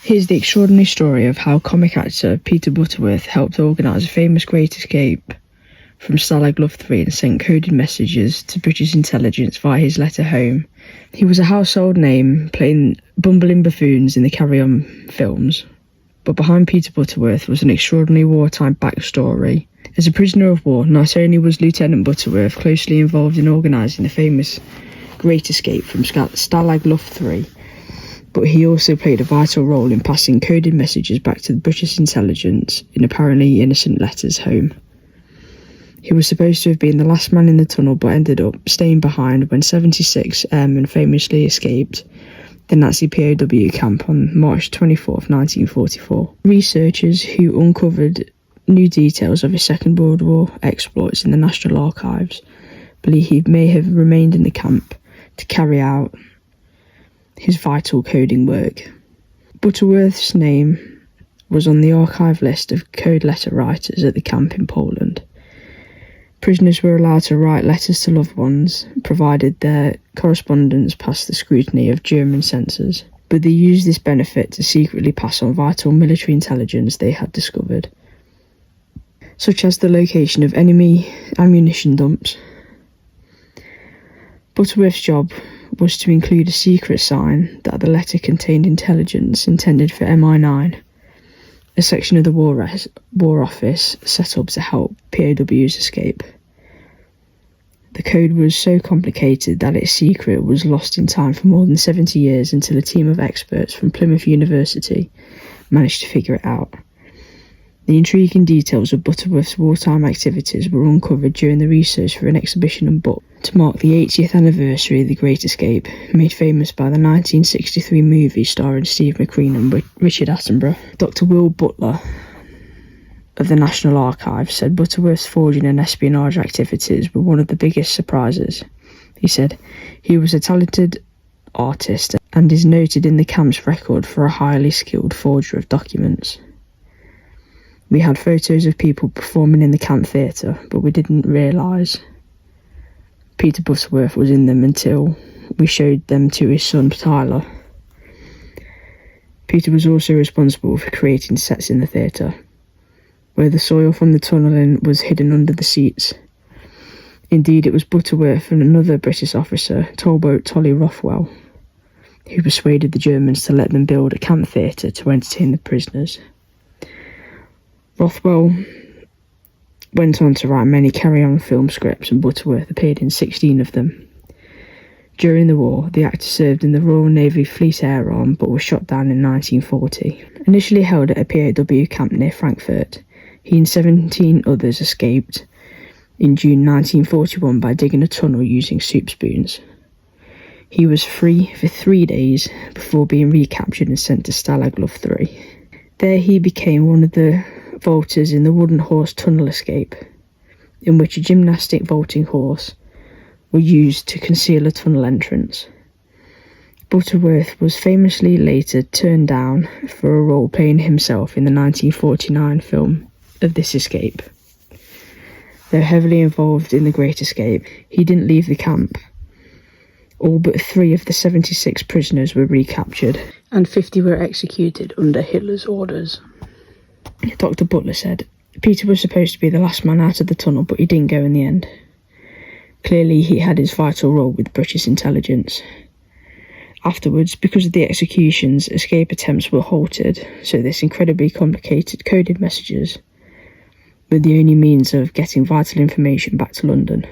Here's the extraordinary story of how comic actor Peter Butterworth helped organise a famous Great Escape from Stalag Luft 3 and sent coded messages to British intelligence via his letter home. He was a household name, playing bumbling buffoons in the Carry On films. But behind Peter Butterworth was an extraordinary wartime backstory. As a prisoner of war, not only was Lieutenant Butterworth closely involved in organising the famous Great Escape from Stalag Luft 3, but he also played a vital role in passing coded messages back to the British intelligence in apparently innocent letters home. He was supposed to have been the last man in the tunnel, but ended up staying behind when 76 airmen famously escaped the Nazi POW camp on March 24, 1944. Researchers who uncovered new details of his Second World War exploits in the National Archives believe he may have remained in the camp to carry out his vital coding work. Butterworth's name was on the archive list of code letter writers at the camp in Poland. Prisoners were allowed to write letters to loved ones, provided their correspondence passed the scrutiny of German censors, but they used this benefit to secretly pass on vital military intelligence they had discovered, such as the location of enemy ammunition dumps. Butterworth's job was to include a secret sign that the letter contained intelligence intended for MI9, a section of the War Office set up to help POWs escape. The code was so complicated that its secret was lost in time for more than 70 years until a team of experts from Plymouth University managed to figure it out. The intriguing details of Butterworth's wartime activities were uncovered during the research for an exhibition and book to mark the 80th anniversary of the Great Escape, made famous by the 1963 movie starring Steve McQueen and Richard Attenborough. Dr. Will Butler of the National Archives said Butterworth's forging and espionage activities were one of the biggest surprises. He said, "He was a talented artist and is noted in the camp's record for a highly skilled forger of documents. We had photos of people performing in the camp theatre, but we didn't realise Peter Butterworth was in them until we showed them to his son Tyler." Peter was also responsible for creating sets in the theatre, where the soil from the tunnelling was hidden under the seats. Indeed, it was Butterworth and another British officer, Tolboat Tolly Rothwell, who persuaded the Germans to let them build a camp theatre to entertain the prisoners. Rothwell went on to write many carry-on film scripts, and Butterworth appeared in 16 of them. During the war, the actor served in the Royal Navy Fleet Air Arm, but was shot down in 1940. Initially held at a POW camp near Frankfurt, he and 17 others escaped in June 1941 by digging a tunnel using soup spoons. He was free for 3 days before being recaptured and sent to Stalag Luft 3. There he became one of the vaulters in the wooden horse tunnel escape, in which a gymnastic vaulting horse were used to conceal a tunnel entrance. Butterworth was famously later turned down for a role playing himself in the 1949 film of this escape. Though heavily involved in the Great Escape, he didn't leave the camp. All but 3 of the 76 prisoners were recaptured, and 50 were executed under Hitler's orders. Dr. Butler said, "Peter was supposed to be the last man out of the tunnel, but he didn't go in the end. Clearly, he had his vital role with British intelligence. Afterwards, because of the executions, escape attempts were halted, so this incredibly complicated coded messages were the only means of getting vital information back to London."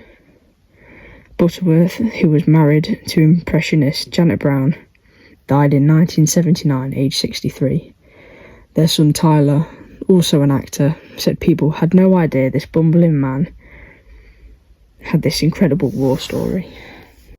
Butterworth, who was married to impressionist Janet Brown, died in 1979, aged 63. Their son Tyler, also an actor, said people had no idea this bumbling man had this incredible war story.